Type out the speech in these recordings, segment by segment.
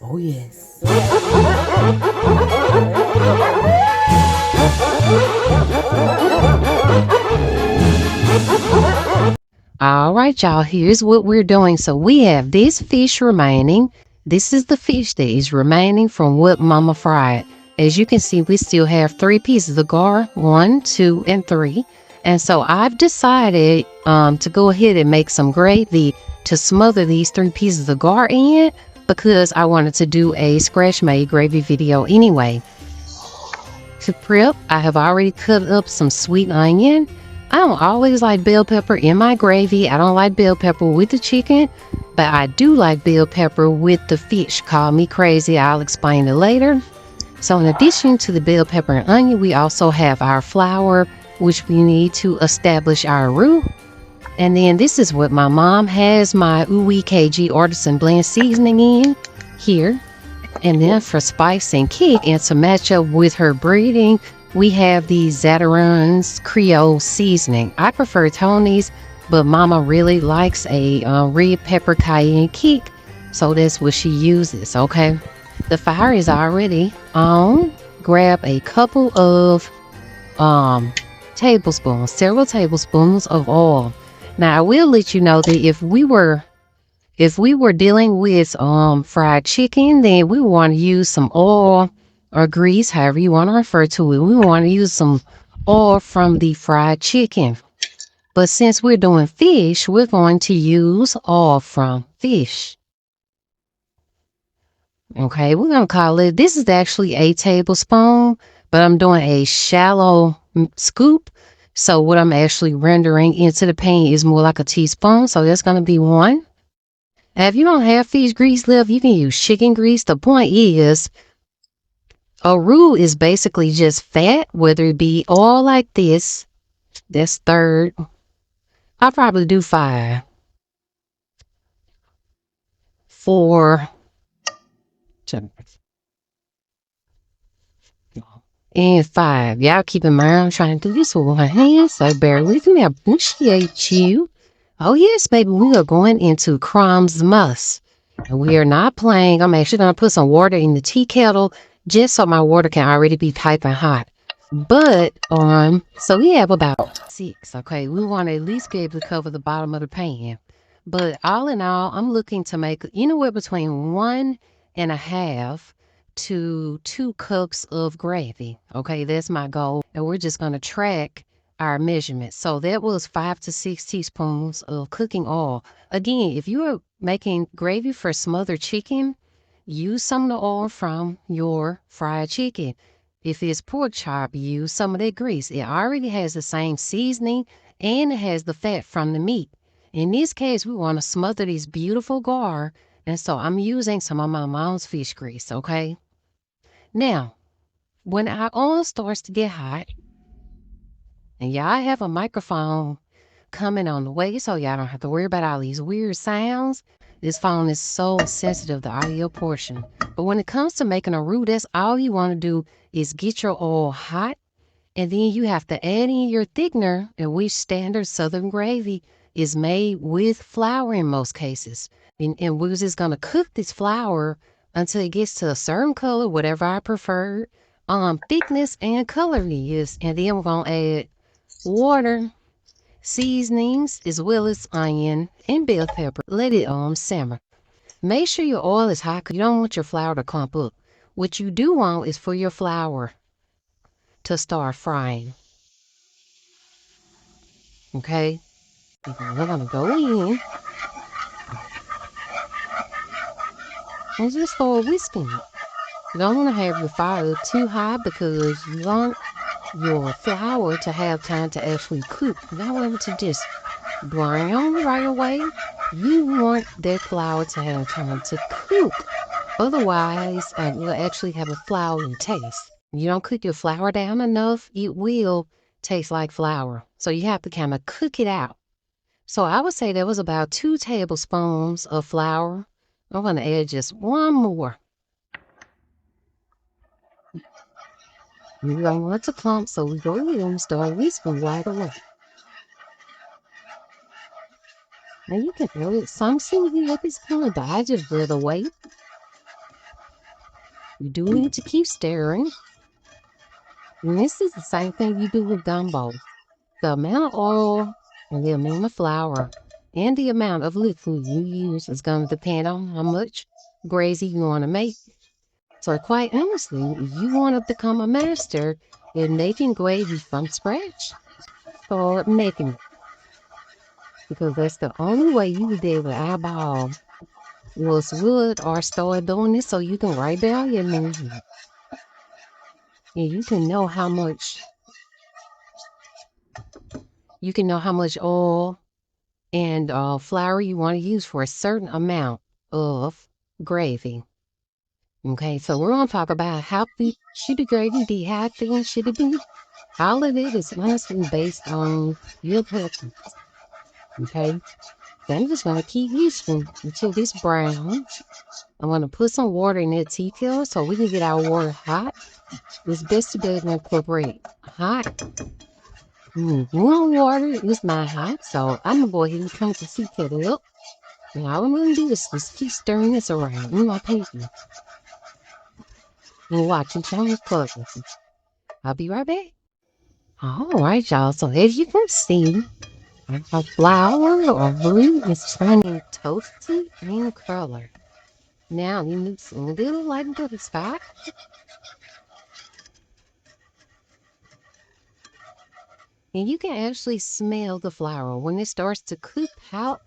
Oh, yes. All right, y'all, here's what we're doing. So we have this fish remaining. This is the fish that is remaining from what Mama fried. As you can see, we still have 3 pieces of gar, 1, 2, and 3. And so I've decided to go ahead and make some gravy to smother these 3 pieces of gar in, because I wanted to do a scratch-made gravy video anyway. To prep, I have already cut up some sweet onion. I don't always like bell pepper in my gravy. I don't like bell pepper with the chicken, but I do like bell pepper with the fish. Call me crazy, I'll explain it later. So in addition to the bell pepper and onion, we also have our flour, which we need to establish our roux. And then this is what my mom has my Oooo-WeKG Artisan Blend seasoning in here. And then for spice and kick, and to match up with her breeding, we have the Zatarain's Creole seasoning. I prefer Tony's, but Mama really likes a red pepper cayenne kick, so that's what she uses, okay? The fire is already on. Grab a couple of tablespoons, several tablespoons of oil. Now, I will let you know that if we were dealing with fried chicken, then we want to use some oil or grease, however you want to refer to it. We want to use some oil from the fried chicken. But since we're doing fish, we're going to use oil from fish. Okay, we're going to call it, this is actually a tablespoon, but I'm doing a shallow scoop. So what I'm actually rendering into the pan is more like a teaspoon. So that's going to be 1. Now, if you don't have fish grease left, you can use chicken grease. The point is, a roux is basically just fat, whether it be oil like this. That's 3rd. I'll probably do 5. 4. And 5. Y'all keep in mind, I'm trying to do this with one hand, so bear with me. I appreciate you. Oh, yes, baby, we are going into CRUMBS'mas. And we are not playing. I'm actually going to put some water in the tea kettle just so my water can already be piping hot. But, so we have about 6, okay? We want to at least be able to cover the bottom of the pan. But all in all, I'm looking to make anywhere between 1.5 to 2 cups of gravy. Okay, that's my goal. And we're just going to track our measurements. So that was 5 to 6 teaspoons of cooking oil. Again, if you are making gravy for smothered chicken, use some of the oil from your fried chicken. If it's pork chop, use some of that grease. It already has the same seasoning and it has the fat from the meat. In this case, we want to smother these beautiful gar, and so I'm using some of my mom's fish grease, okay? Now, when our oil starts to get hot, and y'all have a microphone coming on the way, so y'all don't have to worry about all these weird sounds. This phone is so sensitive, the audio portion. But when it comes to making a roux, that's all you want to do is get your oil hot, and then you have to add in your thickener, in which standard Southern gravy is made with flour in most cases. And we're just going to cook this flour until it gets to a certain color, whatever I prefer, thickness and color it is. And then we're going to add water, seasonings, as well as onion and bell pepper. Let it simmer. Make sure your oil is hot, because you don't want your flour to clump up. What you do want is for your flour to start frying. Okay? We're going to go in and just start whisking it. You don't want to have your fire too high, because you want your flour to have time to actually cook. You don't want it to just brown right away. You want that flour to have time to cook. Otherwise, you'll actually have a floury taste. You don't cook your flour down enough, it will taste like flour. So you have to kind of cook it out. So I would say there was about 2 tablespoons of flour. I'm going to add just 1 more. You don't want it to clump, so we go ahead and start whisking right away. Now you can feel it. Some seasoning at this point, but I just rather wait. You do need to keep stirring. And this is the same thing you do with gumbo. The amount of oil and the amount of flour and the amount of liquid you use is going to depend on how much gravy you want to make. So quite honestly, if you want to become a master in making gravy from scratch, start making it. Because that's the only way you will be able to eyeball what's good or start doing this so you can write down your measurement. And you can know how much oil and flour you want to use for a certain amount of gravy. Okay, so we're going to talk about how thick should the gravy be, how thin should it be. All of it is honestly based on your preference. Okay, so I'm just going to keep using until this browns. I'm going to put some water in that tea kettle so we can get our water hot. It's best to be able to incorporate hot. Warm water is not hot, so I'm going to go ahead and turn the tea kettle up. And all I'm going to do is just keep stirring this around in my paper. And watch and change colors. I'll be right back. Alright, y'all. So as you can see, our flour or roux is turning toasty in color. Now you need some little light butter stock. And you can actually smell the flour when it starts to cook out.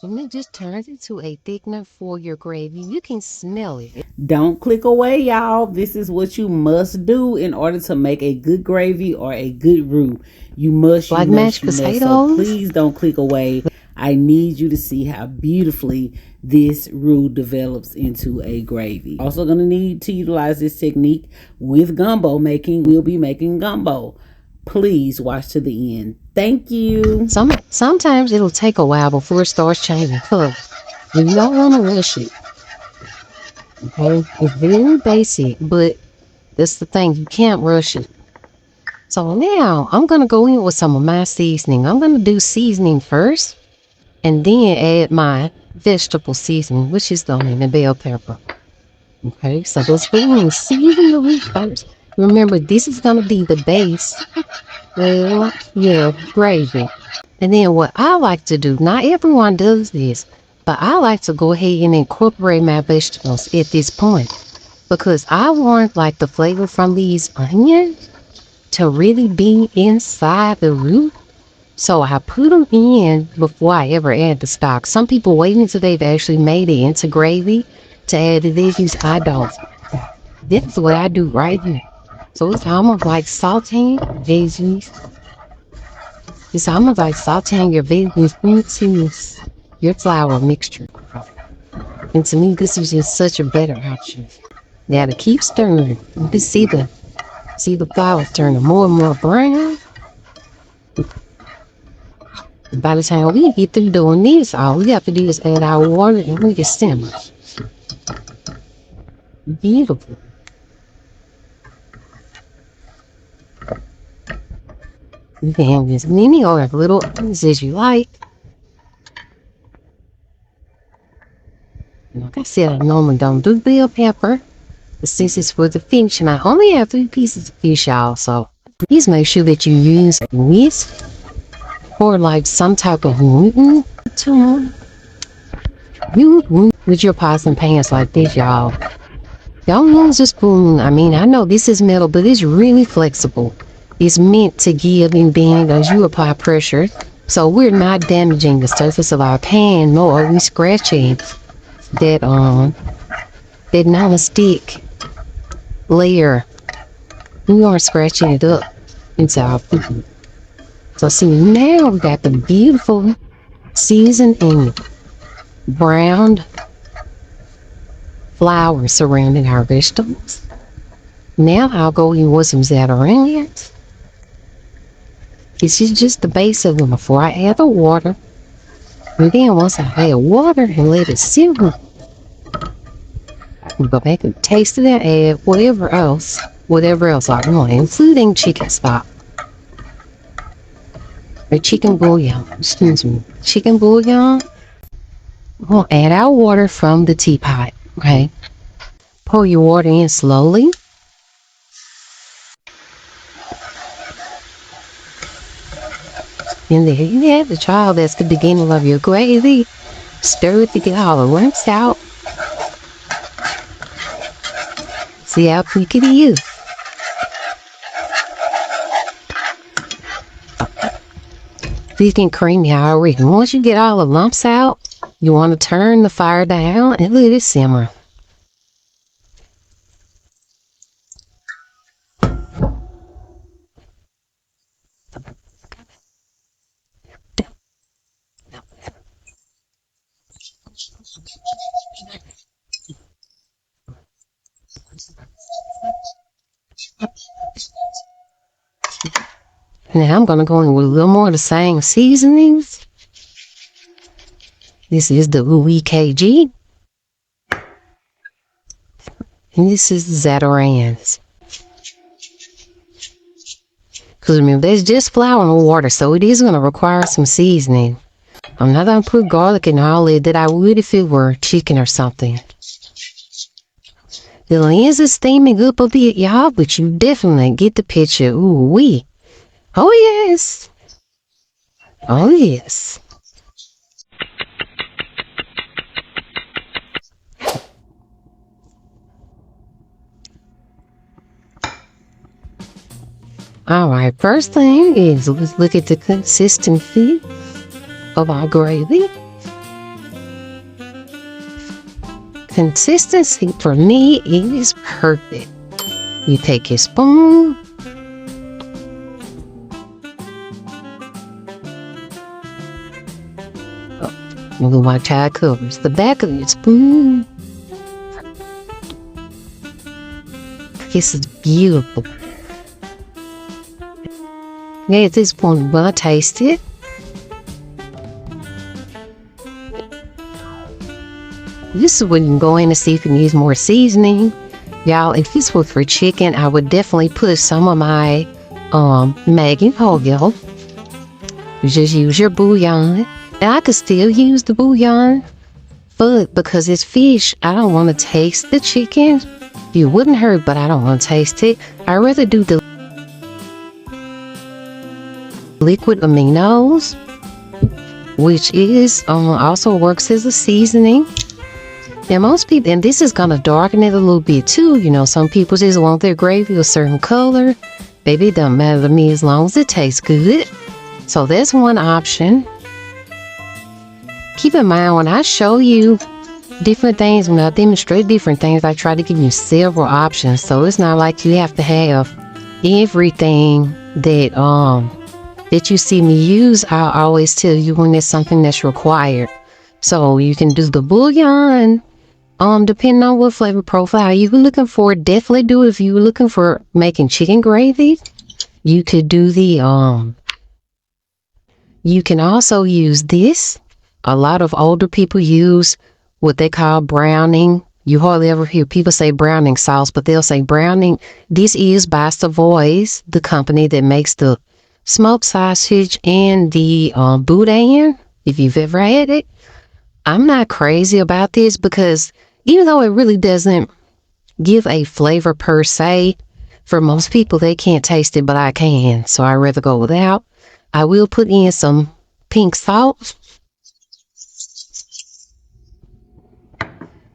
When it just turns into a thickener for your gravy, you can smell it. Don't click away, y'all. This is what you must do in order to make a good gravy or a good roux. You must, like mashed potatoes. So please don't click away. I need you to see how beautifully this roux develops into a gravy. Also going to need to utilize this technique with gumbo making. We'll be making gumbo. Please watch to the end. Thank you. Sometimes it'll take a while before it starts changing color. You don't want to rush it. Okay, it's very basic, but that's the thing. You can't rush it. So now I'm going to go in with some of my seasoning. I'm going to do seasoning first and then add my vegetable seasoning, which is the onion and bell pepper. Okay, so let's go in and season the roux first. Remember, this is going to be the base of your gravy. And then what I like to do, not everyone does this, but I like to go ahead and incorporate my vegetables at this point. Because I want like the flavor from these onions to really be inside the roux. So I put them in before I ever add the stock. Some people wait until they've actually made it into gravy to add the veggies. I don't. This is what I do right here. So it's almost like sauteing veggies. It's almost like sauteing your veggies into your flour mixture. And to me, this is just such a better option. Now to keep stirring, you can see the flour turning more and more brown. By the time we get through doing this, all we have to do is add our water and we can simmer. Beautiful. You can have as many or as little as you like. And like I said, I normally don't do bell pepper. But since it's for the fish, and I only have 3 pieces of fish, y'all, so please make sure that you use a whisk or like some type of wooden tool. You with your pots and pans like this, y'all. Don't use a spoon. I mean, I know this is metal, but it's really flexible. It's meant to give and bend as you apply pressure, so we're not damaging the surface of our pan, nor are we scratching that non-stick layer. We aren't scratching it up into our food. So see, now we got the beautiful seasoned and browned flour surrounding our vegetables. Now I'll go in with some onions. This is just the base of them before I add the water. And then once I add water and let it simmer, I can go back and taste it and add whatever else I want, including chicken stock. Or chicken bouillon, chicken bouillon. We'll add our water from the teapot, okay? Pour your water in slowly. And there you have the child. That's the beginning of your gravy. Stir it to get all the lumps out. See how quick it is. Thick and creamy already. Once you get all the lumps out, you want to turn the fire down and let it simmer. Now I'm going to go in with a little more of the same seasonings. This is the Oooo-WeKG. And this is Zatarain's. Because remember, that's just flour and water, so it is going to require some seasoning. I'm not going to put garlic and all that I would if it were chicken or something. The lens is steaming up a bit, y'all, but you definitely get the picture. Ooh-wee. Oh, yes. Oh, yes. All right, first thing is let's look at the consistency of our gravy. Consistency for me is perfect. You take your spoon. Look, watch how it covers the back of your spoon. This is beautiful. Yeah, at this point, I'm gonna taste it. This is when you can go in and see if you need more seasoning. Y'all, if this was for chicken, I would definitely put some of my Maggi whole. You just use your bouillon. And I could still use the bouillon, but because it's fish, I don't want to taste the chicken. It wouldn't hurt, but I don't want to taste it. I'd rather do the liquid aminos, which is also works as a seasoning. Now most people, and this is gonna darken it a little bit too. You know, some people just want their gravy a certain color. Baby, it doesn't matter to me as long as it tastes good. So that's one option. Keep in mind, when I show you different things, when I demonstrate different things, I try to give you several options. So it's not like you have to have everything that you see me use. I'll always tell you when there's something that's required. So you can do the bouillon, depending on what flavor profile you're looking for. Definitely do it if you're looking for making chicken gravy. You could do the, you can also use this. A lot of older people use what they call browning. You hardly ever hear people say browning sauce, but they'll say browning. This is by Savoy's, the company that makes the smoked sausage and the boudin, if you've ever had it. I'm not crazy about this because even though it really doesn't give a flavor per se, for most people, they can't taste it, but I can. So I'd rather go without. I will put in some pink salt.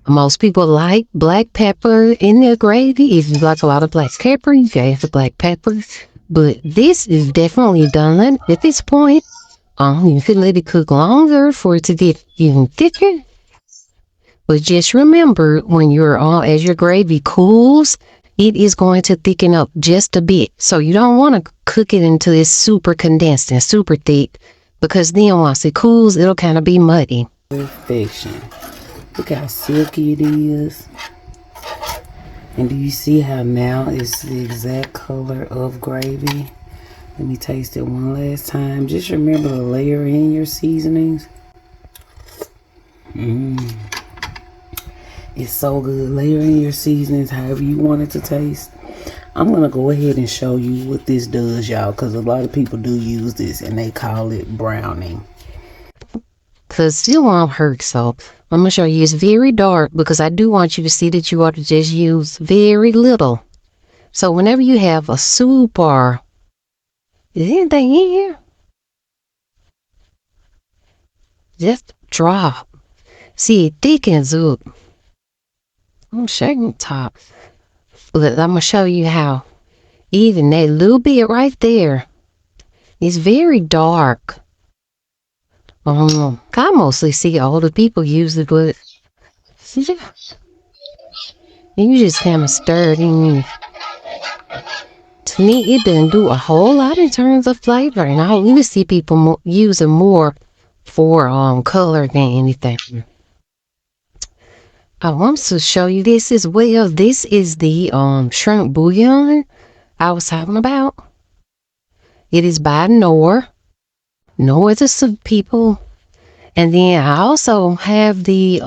Most people like black pepper in their gravy. If you like a lot of black pepper, you can add the black pepper. But this is definitely done at this point. You could let it cook longer for it to get even thicker. But just remember, when you're as your gravy cools, it is going to thicken up just a bit. So you don't want to cook it until it's super condensed and super thick, because then once it cools, it'll kind of be muddy. Perfection. Look how silky it is. And do you see how now it's the exact color of gravy? Let me taste it one last time. Just remember to layer in your seasonings. It's so good. Layer in your seasonings however you want it to taste. I'm going to go ahead and show you what this does, y'all, because a lot of people do use this and they call it browning. because still won't hurt. So I'm going to show you it's very dark because I do want you to see that you ought to just use very little. So whenever you have a soup or is anything in here, just drop. See, it thickens up. I'm shaking the top. But I'm going to show you how even that little bit right there is very dark. I mostly see older people use it, but see, you just kind of stir it in. To me, it doesn't do a whole lot in terms of flavor, and I even see people use it more for color than anything. I want to show you this as well. This is the shrimp bouillon I was talking about. It is by Noor. Noor is a soup people. And then I also have the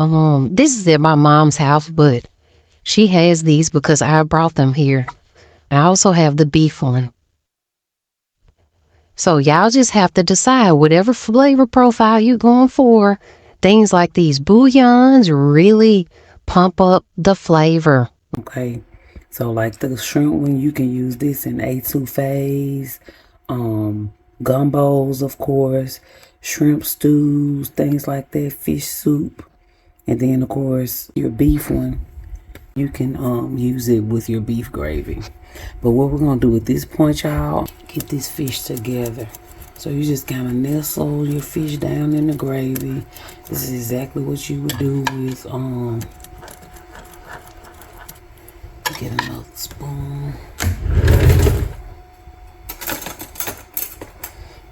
this is at my mom's house, but she has these because I brought them here. I also have the beef one. So y'all just have to decide whatever flavor profile you're going for. Things like these bouillons really pump up the flavor. Okay, so like the shrimp one, you can use this in etouffees, gumbos, of course, shrimp stews, things like that, fish soup. And then, of course, your beef one, you can use it with your beef gravy. But what we're going to do at this point, y'all, get this fish together. So you just kind of nestle your fish down in the gravy. This is exactly what you would do with, get another spoon.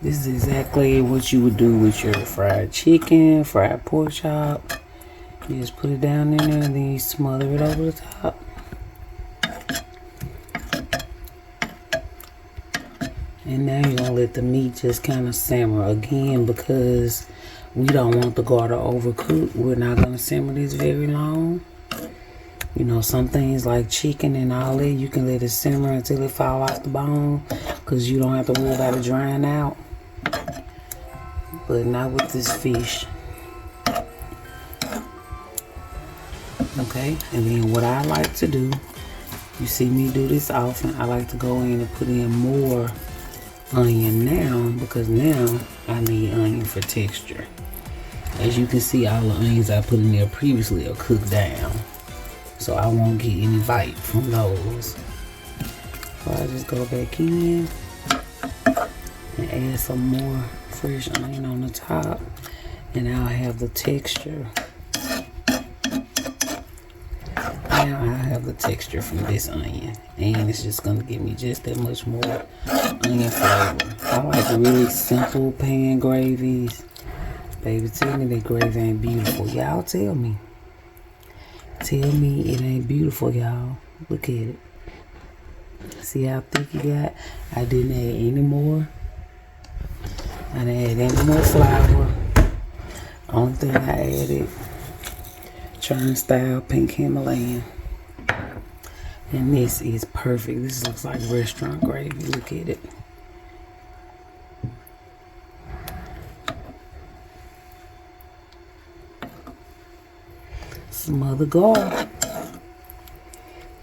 This is exactly what you would do with your fried chicken, fried pork chop. You just put it down in there and then you smother it over the top. And now you're going to let the meat just kind of simmer again because we don't want the garter overcooked. We're not going to simmer this very long. You know, some things like chicken and all that, you can let it simmer until it fall off the bone because you don't have to worry about it drying out. But not with this fish. Okay, and then what I like to do, you see me do this often, I like to go in and put in more onion now because now I need onion for texture. As you can see, all the onions I put in there previously are cooked down. So I won't get any bite from those. So I just go back in and add some more fresh onion on the top. And I'll have the texture. Now I have the texture from this onion. And it's just going to give me just that much more onion flavor. I like really simple pan gravies. Baby, tell me that gravy ain't beautiful. Y'all tell me. Tell me it ain't beautiful, y'all. Look at it. See how thick it got? I didn't add any more. I didn't add any more flour. Only thing I added, churn style pink Himalayan. And this is perfect. This looks like restaurant gravy. Look at it. Smother gar.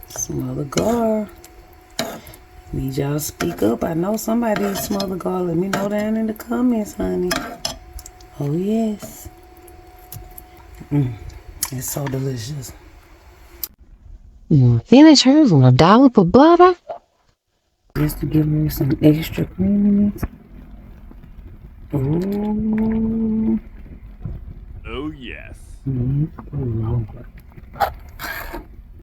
Smother gar. Need y'all to speak up. I know somebody is smother gar. Let me know down in the comments, honey. Oh, yes. It's so delicious. Finish hers with a dollop of butter. Just to give her some extra creaminess. Ooh. Oh, yes.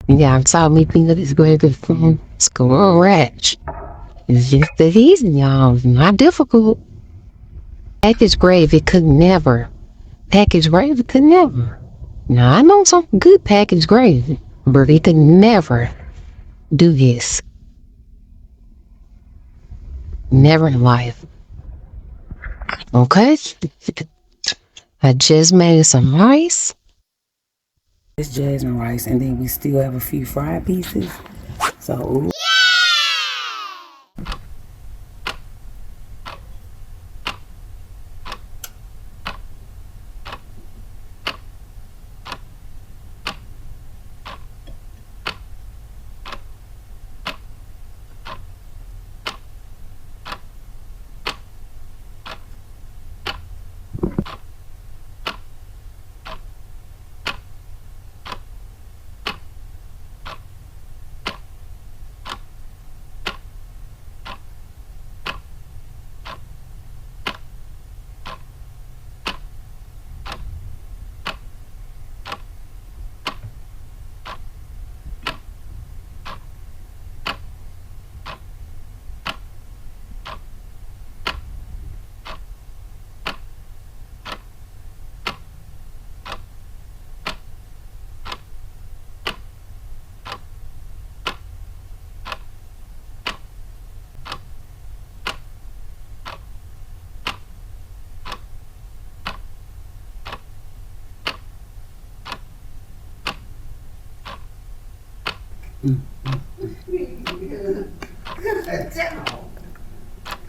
Yeah, I'm sorry, me think that it's gravy from scratch. It's just that easy, y'all. It's not difficult. Packaged gravy could never. Packaged gravy could never. Now, I know some good packaged gravy, but it could never do this. Never in life. Okay? I just made some rice. It's jasmine rice, and then we still have a few fried pieces. So,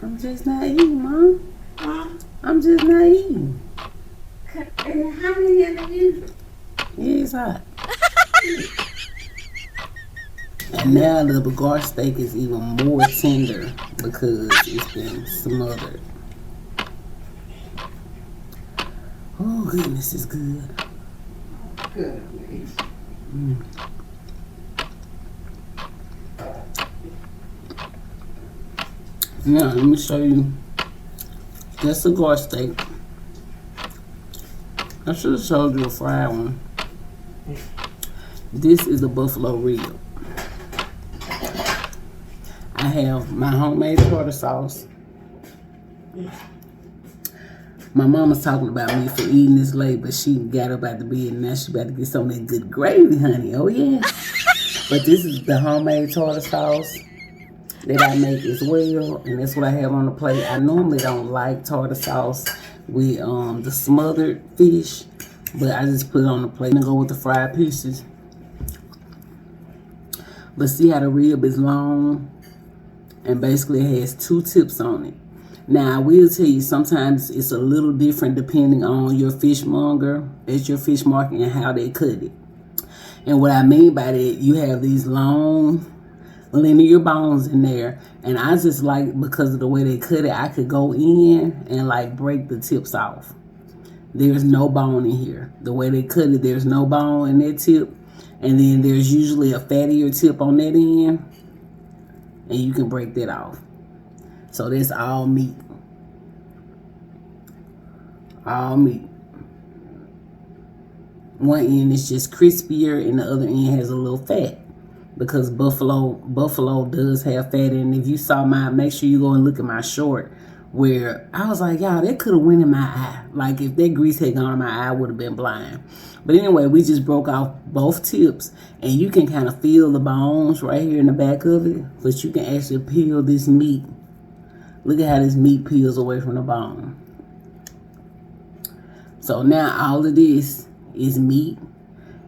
I'm just not eating, Mom. I'm just not eating. And how many of you? Yeah, it's hot. And now the Bagar steak is even more tender because it's been smothered. Oh goodness, it's good. Good. Now let me show you. That's a Bagar steak. I should have showed you a fried one. This is a buffalo rib. I have my homemade tartar sauce. My mama's talking about me for eating this late, but she got up out the bed and now she about to get some of that good gravy, honey. Oh yeah. But this is the homemade tartar sauce that I make as well, and that's what I have on the plate. I normally don't like tartar sauce with the smothered fish, but I just put it on the plate and go with the fried pieces. But see how the rib is long and basically it has 2 tips on it. Now I will tell you, sometimes it's a little different depending on your fishmonger at your fish market and how they cut it. And what I mean by that, you have these long linear bones in there, and I just like, because of the way they cut it, I could go in and like break the tips off. There's no bone in here. The way they cut it, there's no bone in that tip, and then there's usually a fattier tip on that end, and you can break that off. So that's all meat. All meat. One end is just crispier and the other end has a little fat, because buffalo does have fat. And if you saw make sure you go and look at my short where I was like, y'all, that could have went in my eye. Like if that grease had gone in my eye, I would have been blind. But anyway, we just broke off both tips, and you can kind of feel the bones right here in the back of it, but you can actually peel this meat. Look at how this meat peels away from the bone. So now all of this is meat,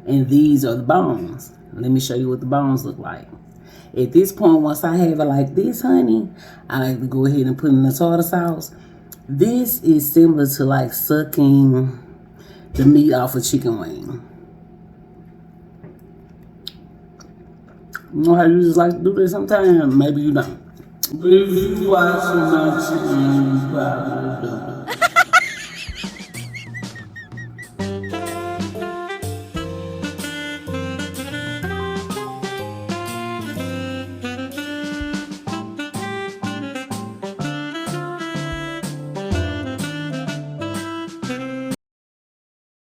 and these are the bones. Let me show you what the bones look like. At this point, once I have it like this, honey, I like to go ahead and put in the tartar sauce. This is similar to like sucking the meat off a chicken wing. You know how you just like to do this sometimes? Maybe you don't. But if you watch my chicken, you probably do.